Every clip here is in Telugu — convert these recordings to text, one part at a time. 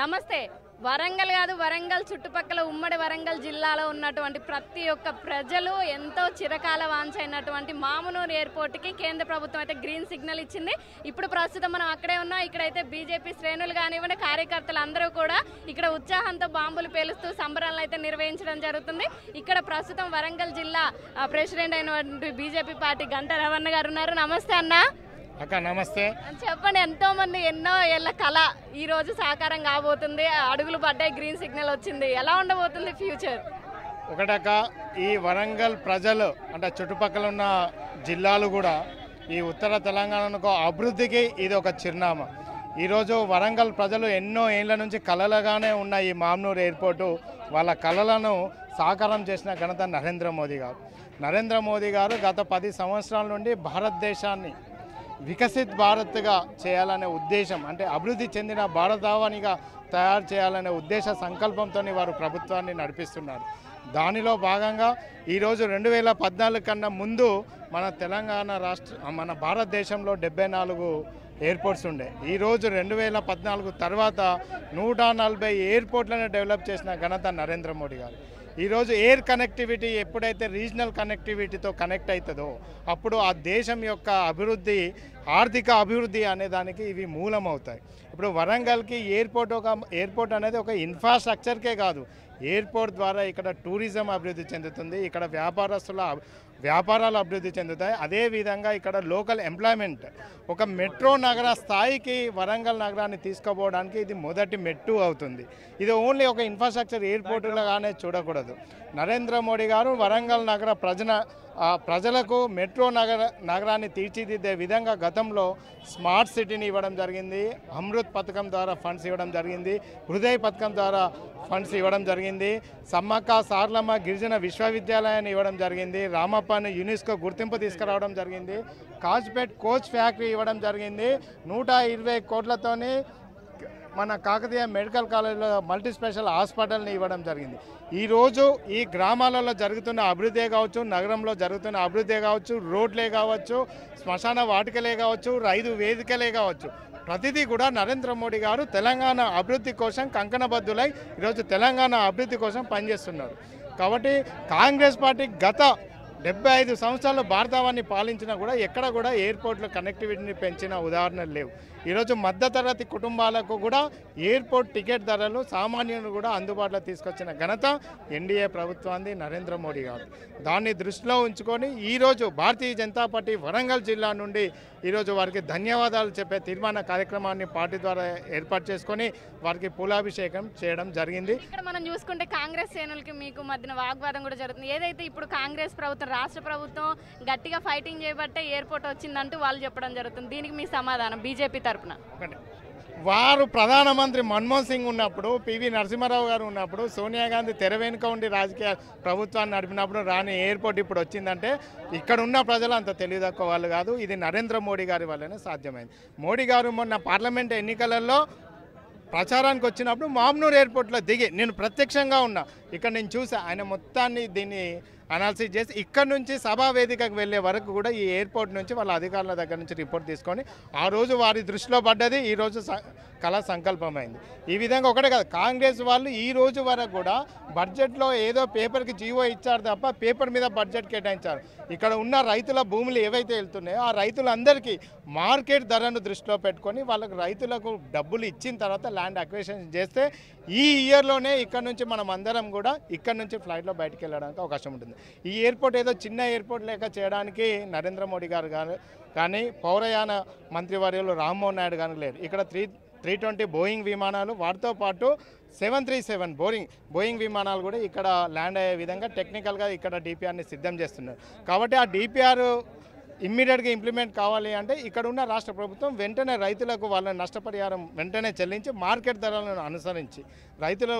నమస్తే. వరంగల్ కాదు, వరంగల్ చుట్టుపక్కల ఉమ్మడి వరంగల్ జిల్లాలో ఉన్నటువంటి ప్రతి ఒక్క ప్రజలు ఎంతో చిరకాల వాంఛ అయినటువంటి మామునూరు ఎయిర్పోర్ట్కి కేంద్ర ప్రభుత్వం అయితే గ్రీన్ సిగ్నల్ ఇచ్చింది. ఇప్పుడు ప్రస్తుతం మనం అక్కడే ఉన్నాం. ఇక్కడైతే బీజేపీ శ్రేణులు కానివ్వండి, కార్యకర్తలు అందరూ కూడా ఇక్కడ ఉత్సాహంతో బాంబులు పేలుస్తూ సంబరాలను అయితే నిర్వహించడం జరుగుతుంది. ఇక్కడ ప్రస్తుతం వరంగల్ జిల్లా ప్రెసిడెంట్ అయినటువంటి బీజేపీ పార్టీ గంట రవణ గారు ఉన్నారు. నమస్తే అన్న. అక్క నమస్తే. చెప్పండి, ఎంతో మంది ఎన్నో ఏళ్ళ కళ ఈ రోజు సాకారం కాబోతుంది. అడుగులు పడ్డాయి, గ్రీన్ సిగ్నల్ వచ్చింది. ఎలా ఉండబోతుంది ఫ్యూచర్? ఒకటక్క, ఈ వరంగల్ ప్రజలు అంటే చుట్టుపక్కల ఉన్న జిల్లాలు కూడా ఈ ఉత్తర తెలంగాణకు అభివృద్ధికి ఇది ఒక చిరునామా. ఈరోజు వరంగల్ ప్రజలు ఎన్నో ఏళ్ల నుంచి కలలుగానే ఉన్న ఈ మామ్నూర్ ఎయిర్పోర్టు వాళ్ళ కళలను సాకారం చేసిన ఘనత నరేంద్ర మోదీ గారు. నరేంద్ర మోదీ గారు గత 10 సంవత్సరాల నుండి భారతదేశాన్ని వికసిత్ భారత్గా చేయాలనే ఉద్దేశం, అంటే అభివృద్ధి చెందిన భారతావనిగా తయారు చేయాలనే ఉద్దేశ సంకల్పంతో వారు ప్రభుత్వాన్ని నడిపిస్తున్నారు. దానిలో భాగంగా ఈరోజు 2014 కన్నా ముందు మన భారతదేశంలో 74 ఎయిర్పోర్ట్స్ ఉండే. ఈరోజు 2014 తర్వాత 140 ఎయిర్పోర్ట్లను డెవలప్ చేసిన ఘనత నరేంద్ర మోడీ గారు. ఈరోజు ఎయిర్ కనెక్టివిటీ ఎప్పుడైతే రీజనల్ కనెక్టివిటీతో కనెక్ట్ అవుతుందో అప్పుడు ఆ దేశం యొక్క అభివృద్ధి, ఆర్థిక అభివృద్ధి అనే దానికి ఇవి మూలం అవుతాయి. ఇప్పుడు వరంగల్కి ఎయిర్పోర్ట్ అనేది ఒక ఇన్ఫ్రాస్ట్రక్చర్కే కాదు, ఎయిర్పోర్ట్ ద్వారా ఇక్కడ టూరిజం అభివృద్ధి చెందుతుంది, ఇక్కడ వ్యాపారాలు అభివృద్ధి చెందుతాయి. అదేవిధంగా ఇక్కడ లోకల్ ఎంప్లాయ్మెంట్, ఒక మెట్రో నగర స్థాయికి వరంగల్ నగరాన్ని తీసుకుపోవడానికి ఇది మొదటి మెట్టు అవుతుంది. ఇది ఓన్లీ ఒక ఇన్ఫ్రాస్ట్రక్చర్ ఎయిర్పోర్టులుగానే చూడకూడదు. నరేంద్ర మోడీ గారు వరంగల్ నగర ప్రజలకు మెట్రో నగరాన్ని తీర్చిదిద్దే విధంగా గతంలో స్మార్ట్ సిటీని ఇవ్వడం జరిగింది, అమృత్ పథకం ద్వారా ఫండ్స్ ఇవ్వడం జరిగింది, హృదయ్ పథకం ద్వారా ఫండ్స్ ఇవ్వడం జరిగింది, సమ్మక్క సార్లమ్మ గిరిజన విశ్వవిద్యాలయాన్ని ఇవ్వడం జరిగింది, రామప్పని యునెస్కో గుర్తింపు తీసుకురావడం జరిగింది, కాజ్పేట్ కోచ్ ఫ్యాక్టరీ ఇవ్వడం జరిగింది, 120 కోట్లతోని మన కాకతీయ మెడికల్ కాలేజ్లో మల్టీ స్పెషల్ హాస్పిటల్ని ఇవ్వడం జరిగింది. ఈరోజు ఈ గ్రామాలలో జరుగుతున్న అభివృద్ధి కావచ్చు, నగరంలో జరుగుతున్న అభివృద్ధి కావచ్చు, రోడ్లే కావచ్చు, శ్మశాన వాటికలే కావచ్చు, రైతు వేదికలే కావచ్చు, ప్రతిదీ కూడా నరేంద్ర మోడీ గారు తెలంగాణ అభివృద్ధి కోసం కంకణబద్దులై ఈరోజు తెలంగాణ అభివృద్ధి కోసం పనిచేస్తున్నారు. కాబట్టి కాంగ్రెస్ పార్టీ గత 75 సంవత్సరాలు భారతావన్ని పాలించినా కూడా ఎక్కడ కూడా ఎయిర్పోర్ట్లో కనెక్టివిటీని పెంచిన ఉదాహరణలు లేవు. ఈరోజు మధ్యతరగతి కుటుంబాలకు కూడా ఎయిర్పోర్ట్ టికెట్ ధరలు సామాన్యులు కూడా అందుబాటులో తీసుకొచ్చిన ఘనత ఎన్డీఏ ప్రభుత్వాన్ని, నరేంద్ర మోడీ గారు. దాన్ని దృష్టిలో ఉంచుకొని ఈరోజు భారతీయ జనతా పార్టీ వరంగల్ జిల్లా నుండి ఈరోజు వారికి ధన్యవాదాలు చెప్పే తీర్మాన కార్యక్రమాన్ని పార్టీ ద్వారా ఏర్పాటు చేసుకొని వారికి పూలాభిషేకం చేయడం జరిగింది. ఇక్కడ మనం చూసుకుంటే కాంగ్రెస్ శ్రేణులకి మీకు మధ్యన వాగ్వాదం కూడా జరుగుతుంది. ఏదైతే ఇప్పుడు కాంగ్రెస్ ప్రభుత్వం, రాష్ట్ర ప్రభుత్వం గట్టిగా ఫైటింగ్ చేయబట్టే ఎయిర్పోర్ట్ వచ్చిందంటూ వాళ్ళు చెప్పడం జరుగుతుంది. దీనికి మీ సమాధానం బీజేపీ తరఫున? వారు ప్రధానమంత్రి మన్మోహన్ సింగ్ ఉన్నప్పుడు, పివి నరసింహారావు గారు ఉన్నప్పుడు, సోనియా గాంధీ తెర వెనుక ఉండి రాజకీయ ప్రభుత్వాన్ని నడిపినప్పుడు రాని ఎయిర్పోర్ట్ ఇప్పుడు వచ్చిందంటే ఇక్కడ ఉన్న ప్రజలు అంత తెలివి తక్కువ వాళ్ళు కాదు. ఇది నరేంద్ర మోడీ గారి వల్లనే సాధ్యమైంది. మోడీ గారు మొన్న పార్లమెంట్ ఎన్నికలలో ప్రచారానికి వచ్చినప్పుడు మామ్నూర్ ఎయిర్పోర్ట్లో దిగి నేను ప్రత్యక్షంగా ఉన్నా, ఇక్కడ నేను చూసా. ఆయన మొత్తాన్ని దీన్ని అనాలిసిస్ చేసి ఇక్కడ నుంచి సభా వేదికకు వెళ్ళే వరకు కూడా ఈ ఎయిర్పోర్ట్ నుంచి వాళ్ళ అధికారుల దగ్గర నుంచి రిపోర్ట్ తీసుకొని ఆ రోజు వారి దృష్టిలో పడ్డది, ఈరోజు కళ సంకల్పమైంది. ఈ విధంగా ఒకటే కాదు, కాంగ్రెస్ వాళ్ళు ఈ రోజు వరకు కూడా బడ్జెట్లో ఏదో పేపర్కి జీవో ఇచ్చారు తప్ప పేపర్ మీద బడ్జెట్ కేటాయించారు. ఇక్కడ ఉన్న రైతుల భూములు ఏవైతే వెళ్తున్నాయో ఆ రైతులందరికీ మార్కెట్ ధరను దృష్టిలో పెట్టుకొని వాళ్ళకు రైతులకు డబ్బులు ఇచ్చిన తర్వాత ల్యాండ్ అక్విజిషన్ చేస్తే ఈ ఇయర్లోనే ఇక్కడ నుంచి మనం అందరం కూడా ఇక్కడ నుంచి ఫ్లైట్లో బయటకు వెళ్ళడానికి అవకాశం ఉంటుంది. ఈ ఎయిర్పోర్ట్ ఏదో చిన్న ఎయిర్పోర్ట్ లేక చేయడానికి నరేంద్ర మోడీ గారు కానీ పౌరయాన మంత్రివర్యులు రామ్మోహన్ నాయుడు కానీ లేరు. ఇక్కడ 320 బోయింగ్ విమానాలు, వాటితో పాటు 737 బోయింగ్ విమానాలు కూడా ఇక్కడ ల్యాండ్ అయ్యే విధంగా టెక్నికల్గా ఇక్కడ డిపిఆర్ని సిద్ధం చేస్తున్నారు. కాబట్టి ఆ డిపిఆర్ ఇమ్మీడియట్గా ఇంప్లిమెంట్ కావాలి అంటే ఇక్కడ ఉన్న రాష్ట్ర ప్రభుత్వం వెంటనే రైతులకు వాళ్ళ నష్టపరిహారం వెంటనే చెల్లించి మార్కెట్ ధరలను అనుసరించి రైతులు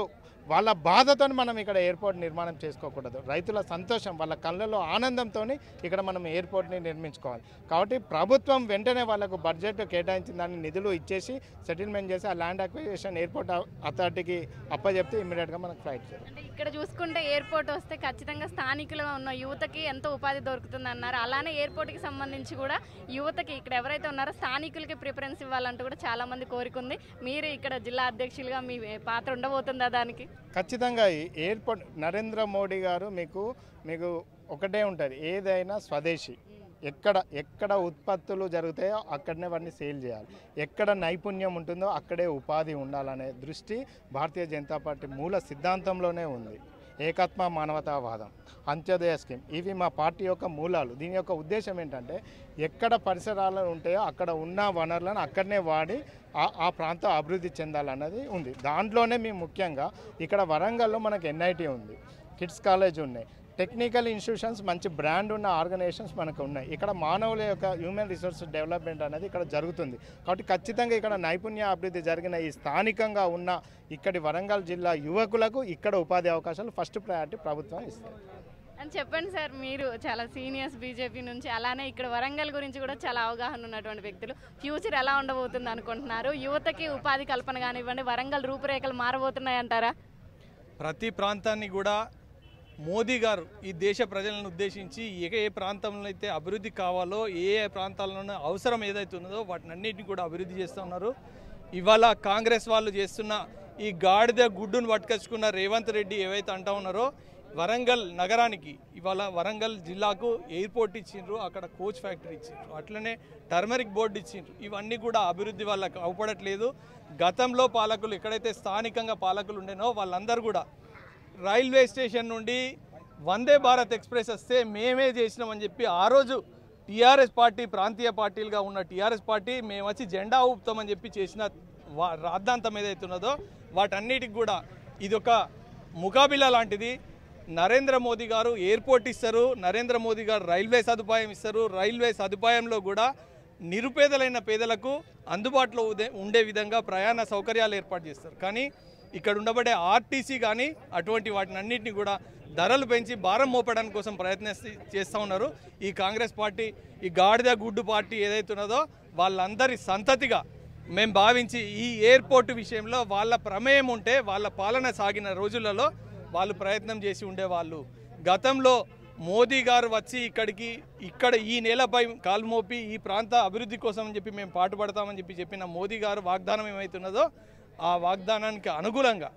వాళ్ళ బాధతో మనం ఇక్కడ ఎయిర్పోర్ట్ నిర్మాణం చేసుకోకూడదు. రైతుల సంతోషం, వాళ్ళ కళ్ళలో ఆనందంతో ఇక్కడ మనం ఎయిర్పోర్ట్ని నిర్మించుకోవాలి. కాబట్టి ప్రభుత్వం వెంటనే వాళ్ళకు బడ్జెట్ కేటాయించిన దాన్ని నిధులు ఇచ్చేసి సెటిల్మెంట్ చేసి ఆ ల్యాండ్ అక్విజిషన్ ఎయిర్పోర్ట్ అథారిటీకి అప్పచెప్తే ఇమ్మీడియట్గా మనకు ఫ్లైట్ చేయాలి. ఇక్కడ చూసుకుంటే ఎయిర్పోర్ట్ వస్తే ఖచ్చితంగా స్థానికులుగా ఉన్న యువతకి ఎంతో ఉపాధి దొరుకుతుంది అన్నారు. అలానే ఎయిర్పోర్ట్కి సంబంధించి కూడా యువతకి ఇక్కడ ఎవరైతే ఉన్నారో స్థానికులకి ప్రిఫరెన్స్ ఇవ్వాలంటూ కూడా చాలామంది కోరుకుంది. మీరు ఇక్కడ జిల్లా అధ్యక్షులుగా మీ పాత్ర ఉండబోతుందా దానికి? ఖచ్చితంగా ఈ ఎయిర్పోర్ట్ నరేంద్ర మోడీ గారు మీకు ఒకటే ఉంటుంది, ఏదైనా స్వదేశీ. ఎక్కడ ఉత్పత్తులు జరుగుతాయో అక్కడనే వాటిని సేల్ చేయాలి, ఎక్కడ నైపుణ్యం ఉంటుందో అక్కడే ఉపాధి ఉండాలనే దృష్టి భారతీయ జనతా పార్టీ మూల సిద్ధాంతంలోనే ఉంది. ఏకాత్మ మానవతావాదం, అంత్యోదయ స్కీమ్, ఇవి మా పార్టీ యొక్క మూలాలు. దీని యొక్క ఉద్దేశం ఏంటంటే ఎక్కడ పరిసరాలు ఉంటాయో అక్కడ ఉన్న వనరులను అక్కడనే వాడి ఆ ప్రాంతం అభివృద్ధి చెందాలన్నది ఉంది. దాంట్లోనే మేము ముఖ్యంగా ఇక్కడ వరంగల్లో మనకు ఎన్ఐటీ ఉంది, కిడ్స్ కాలేజ్ ఉన్నాయి, టెక్నికల్ ఇన్స్టిట్యూషన్స్, మంచి బ్రాండ్ ఉన్న ఆర్గనైజేషన్స్ మనకు ఉన్నాయి. ఇక్కడ మానవుల యొక్క హ్యూమన్ రిసోర్స్ డెవలప్మెంట్ అనేది ఇక్కడ జరుగుతుంది. కాబట్టి ఖచ్చితంగా ఇక్కడ నైపుణ్య అభివృద్ధి జరిగిన ఈ స్థానికంగా ఉన్న ఇక్కడి వరంగల్ జిల్లా యువకులకు ఇక్కడ ఉపాధి అవకాశాలు ఫస్ట్ ప్రయారిటీ ప్రభుత్వం ఇస్తుంది అని చెప్పండి సార్. మీరు చాలా సీనియర్స్ బీజేపీ నుంచి, అలానే ఇక్కడ వరంగల్ గురించి కూడా చాలా అవగాహన ఉన్నటువంటి వ్యక్తులు. ఫ్యూచర్ ఎలా ఉండబోతుంది అనుకుంటున్నారు? యువతకి ఉపాధి కల్పన కానివ్వండి, వరంగల్ రూపురేఖలు మారబోతున్నాయి అంటారా? ప్రతి ప్రాంతాన్ని కూడా మోదీ గారు ఈ దేశ ప్రజలను ఉద్దేశించి ఏ ప్రాంతంలో అయితే అభివృద్ధి కావాలో, ఏ ప్రాంతాల్లోనూ అవసరం ఏదైతే ఉన్నదో వాటినన్నిటిని కూడా అభివృద్ధి చేస్తూ ఉన్నారు. ఇవాళ కాంగ్రెస్ వాళ్ళు చేస్తున్న ఈ గాడిద గుడ్డును పట్టుకొచ్చుకున్న రేవంత్ రెడ్డి ఏవైతే అంటూ ఉన్నారో, వరంగల్ నగరానికి ఇవాళ వరంగల్ జిల్లాకు ఎయిర్పోర్ట్ ఇచ్చిండ్రు, అక్కడ కోచ్ ఫ్యాక్టరీ ఇచ్చిండ్రు, అట్లనే టర్మరిక్ బోర్డు ఇచ్చిండ్రు. ఇవన్నీ కూడా అభివృద్ధి వాళ్ళకి అవపడట్లేదు. గతంలో పాలకులు ఎక్కడైతే స్థానికంగా పాలకులు ఉండేనో వాళ్ళందరూ కూడా రైల్వే స్టేషన్ నుండి వందే భారత్ ఎక్స్ప్రెస్ వస్తే మేమే చేసినామని చెప్పి ఆ రోజు టీఆర్ఎస్ పార్టీ, ప్రాంతీయ పార్టీలుగా ఉన్న టీఆర్ఎస్ పార్టీ మేము వచ్చి జెండా ఊపుతామని చెప్పి చేసిన రాద్ధాంతం ఏదైతే ఉన్నదో వాటన్నిటికి కూడా ఇదొక ముకాబిలా లాంటిది. నరేంద్ర మోదీ గారు ఎయిర్పోర్ట్ ఇస్తారు, నరేంద్ర మోదీ గారు రైల్వే సదుపాయం ఇస్తారు. రైల్వే సదుపాయంలో కూడా నిరుపేదలైన పేదలకు అందుబాటులో ఉండే విధంగా ప్రయాణ సౌకర్యాలు ఏర్పాటు చేస్తారు. కానీ ఇక్కడ ఉండబడే ఆర్టీసీ కానీ అటువంటి వాటిని అన్నింటినీ కూడా ధరలు పెంచి భారం మోపడానికి కోసం చేస్తూ ఉన్నారు. ఈ కాంగ్రెస్ పార్టీ, ఈ గాడిద గుడ్డు పార్టీ ఏదైతే ఉన్నదో వాళ్ళందరి సంతతిగా మేము భావించి ఈ ఎయిర్పోర్టు విషయంలో వాళ్ళ ప్రమేయం ఉంటే వాళ్ళ పాలన సాగిన రోజులలో వాళ్ళు ప్రయత్నం చేసి ఉండేవాళ్ళు. గతంలో మోదీ గారు వచ్చి ఇక్కడ ఈ నేలపై కాలు మోపి ఈ ప్రాంత అభివృద్ధి కోసం అని చెప్పి మేము పాటుపడతామని చెప్పిన మోదీ గారు వాగ్దానం ఏమవుతున్నదో ఆ వాగ్దానానికి అనుగుణంగా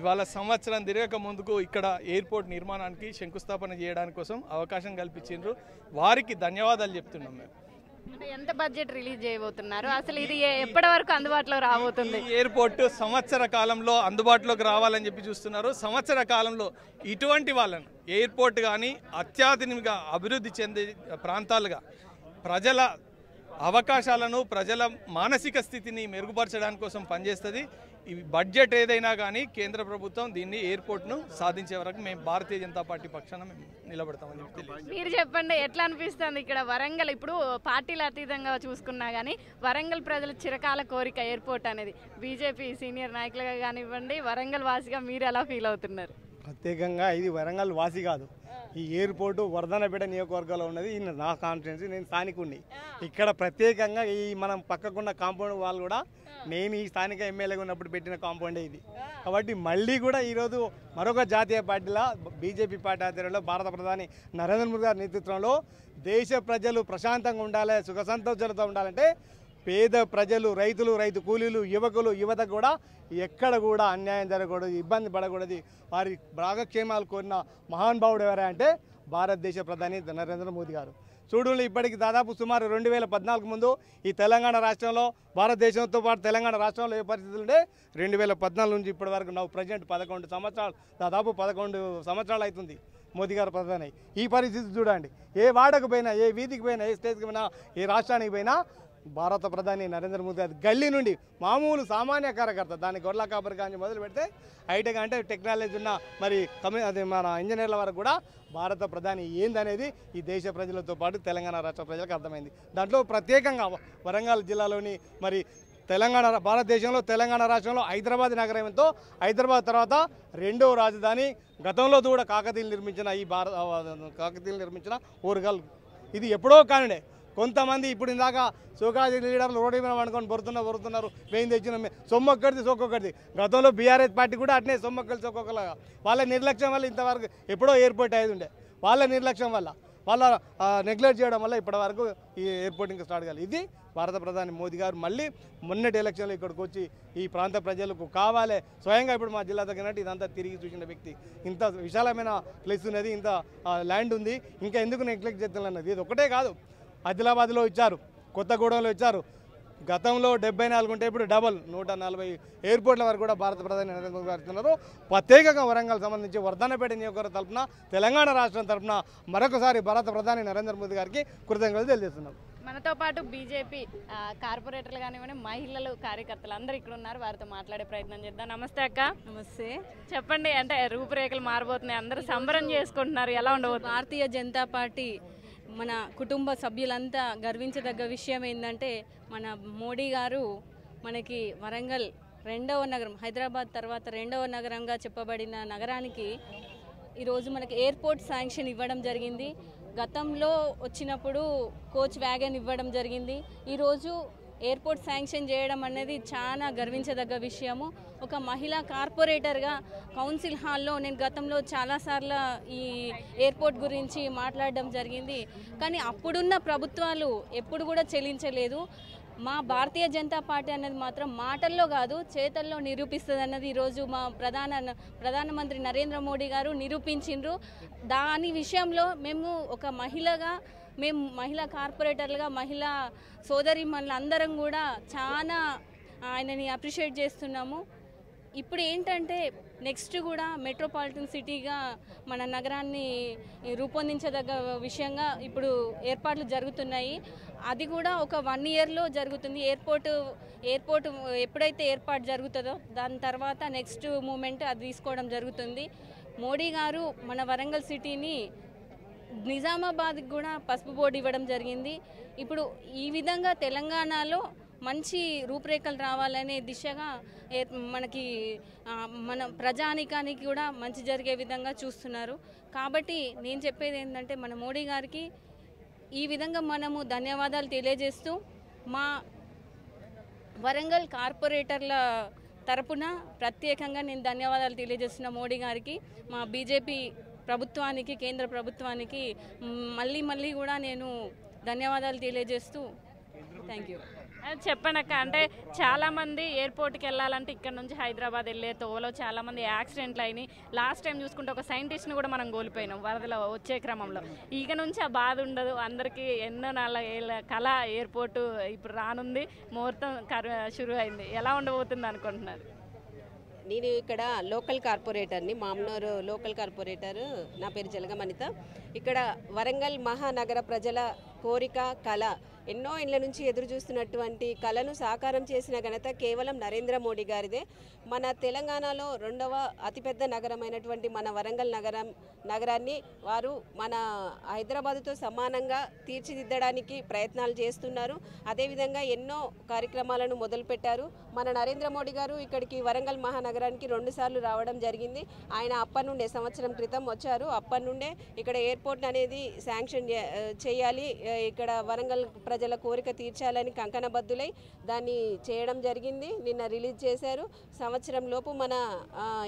ఇవాళ సంవత్సరం తిరగక ముందుకు ఇక్కడ ఎయిర్పోర్ట్ నిర్మాణానికి శంకుస్థాపన చేయడానికి కోసం అవకాశం కల్పించారు. వారికి ధన్యవాదాలు చెప్తున్నాం. మేము ఎంత బడ్జెట్ రిలీజ్ చేయబోతున్నారు? అసలు ఇది ఎప్పటి వరకు అందుబాటులో రాబోతుంది? ఎయిర్పోర్ట్ సంవత్సర కాలంలో అందుబాటులోకి రావాలని చెప్పి చూస్తున్నారు. సంవత్సర కాలంలో ఇటువంటి వాళ్ళను ఎయిర్పోర్ట్ కానీ అత్యాధునిక అభివృద్ధి చెందే ప్రాంతాలుగా ప్రజల అవకాశాలను, ప్రజల మానసిక స్థితిని మెరుగుపరచడానికి కోసం పనిచేస్తుంది. ఈ బడ్జెట్ ఏదైనా కానీ కేంద్ర ప్రభుత్వం దీన్ని ఎయిర్పోర్ట్ను సాధించే వరకు మేము భారతీయ జనతా పార్టీ పక్షాన మేము నిలబడతామని చెప్పి తెలియదు. మీరు చెప్పండి, ఎట్లా అనిపిస్తుంది ఇక్కడ వరంగల్? ఇప్పుడు పార్టీల అతీతంగా చూసుకున్నా కానీ వరంగల్ ప్రజల చిరకాల కోరిక ఎయిర్పోర్ట్ అనేది. బీజేపీ సీనియర్ నాయకులుగా కానివ్వండి, వరంగల్ వాసిగా మీరు ఎలా ఫీల్ అవుతున్నారు? ప్రత్యేకంగా ఇది వరంగల్ వాసి కాదు, ఈ ఎయిర్పోర్టు వర్ధనపేట నియోజకవర్గంలో ఉన్నది. నా కాన్స్టిట్యున్సీ, నేను స్థానికుడిని. ఇక్కడ ప్రత్యేకంగా ఈ మనం పక్కకున్న కాంపౌండ్ వాళ్ళు కూడా నేను ఈ స్థానిక ఎమ్మెల్యేగా ఉన్నప్పుడు పెట్టిన కాంపౌండే ఇది. కాబట్టి మళ్ళీ కూడా ఈరోజు మరొక జాతీయ పార్టీలా బీజేపీ పార్టీ ఆధ్వర్యంలో భారత ప్రధాని నరేంద్ర మోదీ గారి నేతృత్వంలో దేశ ప్రజలు ప్రశాంతంగా ఉండాలి, సుఖ సంతోషాలతో ఉండాలంటే పేద ప్రజలు, రైతులు, రైతు కూలీలు, యువకులు, యువత కూడా ఎక్కడ కూడా అన్యాయం జరగకూడదు, ఇబ్బంది పడకూడదు, వారి భాగక్షేమాలు కోరిన మహానుభావుడు ఎవరా అంటే భారతదేశ ప్రధాని నరేంద్ర మోదీ గారు. చూడండి, ఇప్పటికి దాదాపు సుమారు 2014 ముందు ఈ తెలంగాణ రాష్ట్రంలో, భారతదేశంతో పాటు తెలంగాణ రాష్ట్రంలో ఏ పరిస్థితులు ఉంటే 2014 నుంచి ఇప్పటి వరకు నవ్వు ప్రజెంట్ 11 సంవత్సరాలు, దాదాపు 11 సంవత్సరాలు అవుతుంది మోదీ గారు ప్రధాని. ఈ పరిస్థితి చూడండి, ఏ వాడకు పోయినా, ఏ వీధికి పోయినా, ఏ స్టేట్కి పోయినా, ఏ రాష్ట్రానికి పోయినా భారత ప్రధాని నరేంద్ర మోదీ గారు గల్లీ నుండి మామూలు సామాన్య కార్యకర్త, దాన్ని గొర్రెల కాపరి కానీ మొదలు పెడితే హైటెక్ అంటే టెక్నాలజీ ఉన్న మరి అది మన ఇంజనీర్ల వరకు కూడా భారత ప్రధాని ఏందనేది ఈ దేశ ప్రజలతో పాటు తెలంగాణ రాష్ట్ర ప్రజలకు అర్థమైంది. దాంట్లో ప్రత్యేకంగా వరంగల్ జిల్లాలోని మరి తెలంగాణ, భారతదేశంలో తెలంగాణ రాష్ట్రంలో హైదరాబాద్ నగరంతో హైదరాబాద్ తర్వాత రెండవ రాజధాని, గతంలో కూడా కాకతీయులు నిర్మించిన ఓరుగల్. ఇది ఎప్పుడో కానిడే. కొంతమంది ఇప్పుడు ఇందాక సోకాజీ లీడర్లు రోడ్డు మీద అనుకొని బొరుతున్నారు, వేయింది తెచ్చిన సొమ్మొక్కడిది సొక్కొక్కడిది. గతంలో బీఆర్ఎస్ పార్టీ కూడా అట్నే సొమ్మొక్కలు సొక్కొక్కలాగా వాళ్ళ నిర్లక్ష్యం వల్ల ఇంతవరకు ఎప్పుడో ఎయిర్పోర్ట్ అయ్యేది ఉండే. వాళ్ళ నిర్లక్ష్యం వల్ల వాళ్ళ నెగ్లెక్ట్ చేయడం వల్ల ఇప్పటి వరకు ఈ ఎయిర్పోర్ట్ ఇంకా స్టార్ట్ కాలేదు. ఇది భారత ప్రధాని మోదీ గారు మళ్ళీ మొన్నటి ఎలక్షన్లో ఇక్కడికి వచ్చి ఈ ప్రాంత ప్రజలకు కావాలి స్వయంగా ఇప్పుడు మా జిల్లా తగ్గినట్టు ఇదంతా తిరిగి చూసిన వ్యక్తి. ఇంత విశాలమైన ప్లేస్ ఉన్నది, ఇంత ల్యాండ్ ఉంది, ఇంకా ఎందుకు నెగ్లెక్ట్ చేస్తున్నది. ఇది ఒకటే కాదు, ఆదిలాబాద్లో ఇచ్చారు, కొత్తగూడెంలో ఇచ్చారు, గతంలో 74 ఉంటే ఇప్పుడు డబల్ 140 ఎయిర్పోర్ట్ల వరకు కూడా భారత ప్రధాని నరేంద్ర మోదీ గారు ఇస్తున్నారు. ప్రత్యేకంగా వరంగల్ సంబంధించి వర్ధన్నపేట నియోజకవర్గ తరఫున తెలంగాణ రాష్ట్రం తరఫున మరొకసారి భారత ప్రధాని నరేంద్ర మోదీ గారికి కృతజ్ఞతలు తెలియజేస్తున్నాం. మనతో పాటు బీజేపీ కార్పొరేటర్లు కానివ్వండి, మహిళలు, కార్యకర్తలు అందరూ ఇక్కడ ఉన్నారు. వారితో మాట్లాడే ప్రయత్నం చేద్దాం. నమస్తే అక్క. నమస్తే. చెప్పండి, అంటే రూపురేఖలు మారబోతున్నాయి, అందరూ సంబరం చేసుకుంటున్నారు, ఎలా ఉండబోతుంది? భారతీయ జనతా పార్టీ మన కుటుంబ సభ్యులంతా గర్వించదగ్గ విషయం ఏంటంటే మన మోడీ గారు మనకి వరంగల్ రెండవ నగరం, హైదరాబాద్ తర్వాత రెండవ నగరంగా చెప్పబడిన నగరానికి ఈరోజు మనకి ఎయిర్పోర్ట్ శాంక్షన్ ఇవ్వడం జరిగింది. గతంలో వచ్చినప్పుడు కోచ్ వ్యాగన్ ఇవ్వడం జరిగింది. ఈరోజు ఎయిర్పోర్ట్ శాంక్షన్ చేయడం అనేది చాలా గర్వించదగ్గ విషయము. ఒక మహిళా కార్పొరేటర్గా కౌన్సిల్ హాల్లో నేను గతంలో చాలాసార్లు ఈ ఎయిర్పోర్ట్ గురించి మాట్లాడడం జరిగింది. కానీ అప్పుడున్న ప్రభుత్వాలు ఎప్పుడు కూడా చెల్లించలేదు. మా భారతీయ జనతా పార్టీ అనేది మాత్రం మాటల్లో కాదు చేతల్లో నిరూపిస్తుంది అన్నది ఈరోజు మా ప్రధానమంత్రి నరేంద్ర మోడీ గారు నిరూపించిండ్రు. దాని విషయంలో మేము ఒక మహిళగా, మేము మహిళా కార్పొరేటర్లుగా, మహిళా సోదరిమణులు అందరం కూడా చాలా ఆయనని అప్రిషియేట్ చేస్తున్నాము. ఇప్పుడు ఏంటంటే నెక్స్ట్ కూడా మెట్రోపాలిటన్ సిటీగా మన నగరాన్ని రూపొందించదగ్గ విషయంగా ఇప్పుడు ఏర్పాట్లు జరుగుతున్నాయి. అది కూడా ఒక 1 ఇయర్లో జరుగుతుంది. ఎయిర్పోర్ట్ ఎప్పుడైతే ఏర్పాటు జరుగుతుందో దాని తర్వాత నెక్స్ట్ మూమెంట్ అది తీసుకోవడం జరుగుతుంది. మోడీ గారు మన వరంగల్ సిటీని నిజామాబాద్కి కూడా పసుపు బోర్డు ఇవ్వడం జరిగింది. ఇప్పుడు ఈ విధంగా తెలంగాణలో మంచి రూపురేఖలు రావాలనే దిశగా మనకి మన ప్రజానికానికి కూడా మంచి జరిగే విధంగా చూస్తున్నారు. కాబట్టి నేను చెప్పేది ఏంటంటే మన మోడీ గారికి ఈ విధంగా మనము ధన్యవాదాలు తెలియజేస్తూ మా వరంగల్ కార్పొరేటర్ల తరపున ప్రత్యేకంగా నేను ధన్యవాదాలు తెలియజేస్తున్న మోడీ గారికి, మా బీజేపీ ప్రభుత్వానికి, కేంద్ర ప్రభుత్వానికి మళ్ళీ కూడా నేను ధన్యవాదాలు తెలియజేస్తూ థ్యాంక్ యూ. చెప్పండి అక్క, అంటే చాలామంది ఎయిర్పోర్ట్కి వెళ్ళాలంటే ఇక్కడ నుంచి హైదరాబాద్ వెళ్ళే తోవలో చాలామంది యాక్సిడెంట్లు అయినాయి. లాస్ట్ టైం చూసుకుంటే ఒక సైంటిస్ట్ని కూడా మనం కోల్పోయినాం వరదలో వచ్చే క్రమంలో. ఇక నుంచి ఆ బాధ ఉండదు. అందరికీ ఎన్నో నాలుగేళ్ళ కళ ఎయిర్పోర్టు ఇప్పుడు రానుంది, ముహూర్తం షురు అయింది. ఎలా ఉండబోతుంది అనుకుంటున్నారు? నేను ఇక్కడ లోకల్ కార్పొరేటర్ని, మామ్నూరు లోకల్ కార్పొరేటర్. నా పేరు జలగమణిత. ఇక్కడ వరంగల్ మహానగర ప్రజల కోరిక, కళ, ఎన్నో ఇళ్ల నుంచి ఎదురు చూస్తున్నటువంటి కళను సాకారం చేసిన ఘనత కేవలం నరేంద్ర మోడీ గారిదే. మన తెలంగాణలో 2వ అతిపెద్ద నగరమైనటువంటి మన వరంగల్ నగరాన్ని వారు మన హైదరాబాదుతో సమానంగా తీర్చిదిద్దడానికి ప్రయత్నాలు చేస్తున్నారు. అదేవిధంగా ఎన్నో కార్యక్రమాలను మొదలుపెట్టారు. మన నరేంద్ర మోడీ గారు ఇక్కడికి వరంగల్ మహానగరానికి 2 సార్లు రావడం జరిగింది. ఆయన అప్పటి నుండే సంవత్సరం క్రితం వచ్చారు. అప్పటి నుండే ఇక్కడ ఎయిర్పోర్ట్ అనేది శాంక్షన్ చేయాలి, ఇక్కడ వరంగల్ ప్రజల కోరిక తీర్చాలని కంకణబద్దులై దాన్ని చేయడం జరిగింది. నిన్న రిలీజ్ చేశారు. సంవత్సరం లోపు మన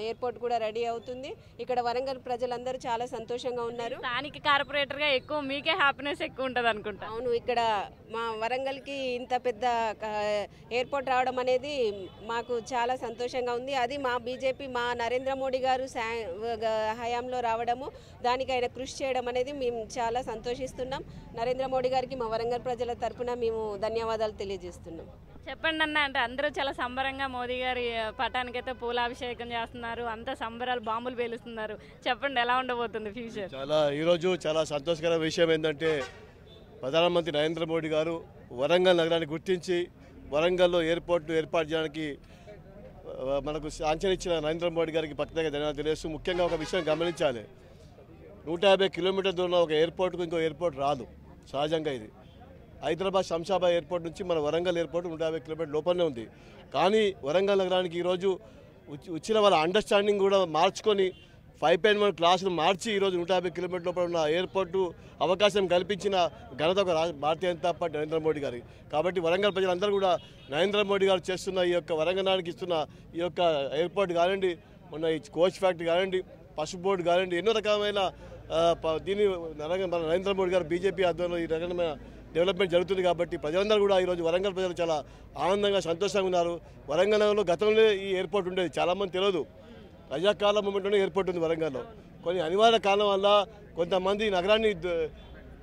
ఎయిర్పోర్ట్ కూడా రెడీ అవుతుంది. ఇక్కడ వరంగల్ ప్రజలందరూ చాలా సంతోషంగా ఉన్నారు. స్థానిక కార్పొరేటర్గా ఎక్కువ మీకే హ్యాపీనెస్ ఎక్కువ ఉంటుంది అనుకుంటా. అవును, ఇక్కడ మా వరంగల్కి ఇంత పెద్ద ఎయిర్పోర్ట్ రావడం అనేది మాకు చాలా సంతోషంగా ఉంది. అది మా బీజేపీ, మా నరేంద్ర మోడీ గారు హయాంలో రావడము, దానికి ఆయన కృషి చేయడం అనేది మేము చాలా సంతోషిస్తున్నాం. నరేంద్ర మోడీ గారికి మా వరంగల్ ప్రజల తరపున మేము ధన్యవాదాలు తెలియజేస్తున్నాం. చెప్పండి అన్న, అంటే అందరూ చాలా సంబరంగా మోదీ గారి పటానికైతే పూలాభిషేకం చేస్తున్నారు, అంతా సంబరాలు, బాంబులు పేలుస్తున్నారు. చెప్పండి ఎలా ఉండబోతుంది ఫ్యూచర్? ఈరోజు చాలా సంతోషకర విషయం ఏంటంటే ప్రధానమంత్రి నరేంద్ర మోడీ గారు వరంగల్ నగరాన్ని గుర్తించి వరంగల్లో ఎయిర్పోర్ట్ను ఏర్పాటు చేయడానికి మనకు శాంక్షన్ ఇచ్చిన నరేంద్ర మోడీ గారికి ప్రత్యేక ధన్యవాదాలు తెలియజేస్తూ, ముఖ్యంగా ఒక విషయం గమనించాలి. 150 కిలోమీటర్ల దూరంలో ఒక ఎయిర్పోర్ట్కు ఇంకో ఎయిర్పోర్ట్ రాదు సహజంగా. ఇది హైదరాబాద్ శంషాబాద్ ఎయిర్పోర్ట్ నుంచి మన వరంగల్ ఎయిర్పోర్ట్ 150 కిలోమీటర్ల లోపలనే ఉంది. కానీ వరంగల్ నగరానికి ఈరోజు వచ్చిన వాళ్ళ అండర్స్టాండింగ్ కూడా మార్చుకొని 5.1 క్లాసులు మార్చి ఈరోజు 150 కిలోమీటర్ల లోపల ఉన్న ఎయిర్పోర్టు అవకాశం కల్పించిన ఘనత ఒక భారతీయ జనతా పార్టీ నరేంద్ర మోడీ గారి. కాబట్టి వరంగల్ ప్రజలందరూ కూడా నరేంద్ర మోడీ గారు చేస్తున్న ఈ యొక్క వరంగల్కి ఇస్తున్న ఈ యొక్క ఎయిర్పోర్ట్ కానివ్వండి, మొన్న ఈ కోచ్ ఫ్యాక్టరీ కానివ్వండి, పసుపు బోర్డు కానివ్వండి, ఎన్నో రకమైన దీన్ని మన నరేంద్ర మోడీ గారు బీజేపీ ఆధ్వర్యంలో ఈ రకమైన డెవలప్మెంట్ జరుగుతుంది కాబట్టి ప్రజలందరూ కూడా ఈరోజు వరంగల్ ప్రజలు చాలా ఆనందంగా సంతోషంగా ఉన్నారు. వరంగల్ నగరంలో గతంలో ఈ ఎయిర్పోర్ట్ ఉండేది, చాలామంది తెలియదు. ప్రజాకాల మూమెంట్లోనే ఎయిర్పోర్ట్ ఉంది వరంగల్లో. కొన్ని అనివార్య కారణం వల్ల కొంతమంది నగరాన్ని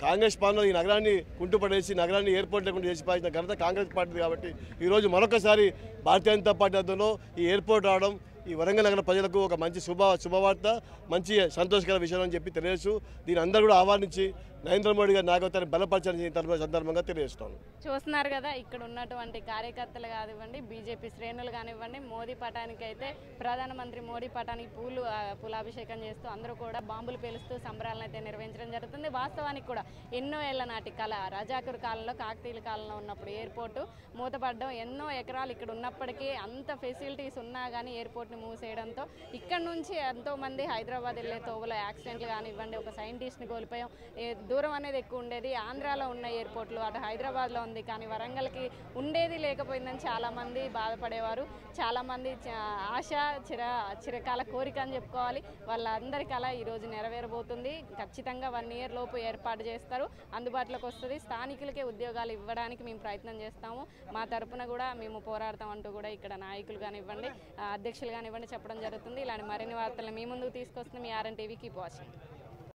కాంగ్రెస్ పాలన ఈ నగరాన్ని కుంటుపడేసి నగరాన్ని ఎయిర్పోర్ట్ లేకుండా చేసి పాల్చిన ఘనత కాంగ్రెస్ పార్టీ కాబట్టి ఈరోజు మరొకసారి భారతీయ జనతా పార్టీ ఆధ్వర్యంలో ఈ ఎయిర్పోర్ట్ రావడం ఈ వరంగల్ నగర ప్రజలకు ఒక మంచి శుభవార్త, మంచి సంతోషకర విషయం అని చెప్పి తెలియజేస్తూ దీని అందరూ కూడా ఆహ్వానించి నరేంద్ర మోడీ గారి నాయకత్వాన్ని బలపరచాలని సందర్భంగా తెలియజేస్తాను. చూస్తున్నారు కదా, ఇక్కడ ఉన్నటువంటి కార్యకర్తలు కానివ్వండి, బీజేపీ శ్రేణులు కానివ్వండి, మోదీ పటానికి అయితే ప్రధానమంత్రి మోడీ పటానికి పూలాభిషేకం చేస్తూ అందరూ కూడా బాంబులు పేలుస్తూ సంబరాలను అయితే నిర్వహించడం జరుగుతుంది. వాస్తవానికి కూడా ఎన్నో ఏళ్ల నాటి కళ, రజాకర్ కాలంలో, కాకతీయుల కాలంలో ఉన్నప్పుడు ఎయిర్పోర్టు మూతపడడం, ఎన్నో ఎకరాలు ఇక్కడ ఉన్నప్పటికీ అంత ఫెసిలిటీస్ ఉన్నా కానీ ఎయిర్పోర్ట్ని మూసేయడంతో ఇక్కడ నుంచి ఎంతోమంది హైదరాబాద్ వెళ్ళే తోవలో యాక్సిడెంట్లు కానివ్వండి, ఒక సైంటిస్ట్ని కోల్పోయాం. దూరం అనేది ఎక్కువ ఉండేది. ఆంధ్రాలో ఉన్న ఎయిర్పోర్ట్లు అటు హైదరాబాద్లో ఉంది, కానీ వరంగల్కి ఉండేది లేకపోయిందని చాలామంది బాధపడేవారు. చాలామంది ఆశ చిరకాల కోరిక అని చెప్పుకోవాలి. వాళ్ళందరి కళ ఈరోజు నెరవేరబోతుంది. ఖచ్చితంగా 1 year లోపు ఏర్పాటు చేస్తారు, అందుబాటులోకి వస్తుంది. స్థానికులకే ఉద్యోగాలు ఇవ్వడానికి మేము ప్రయత్నం చేస్తాము, మా తరపున కూడా మేము పోరాడతాం అంటూ కూడా ఇక్కడ నాయకులు కానివ్వండి, అధ్యక్షులు కానివ్వండి చెప్పడం జరుగుతుంది. ఇలాంటి మరిన్ని వార్తలు మీ ముందుకు తీసుకొస్తుంది మీ RN TV. Keep watching.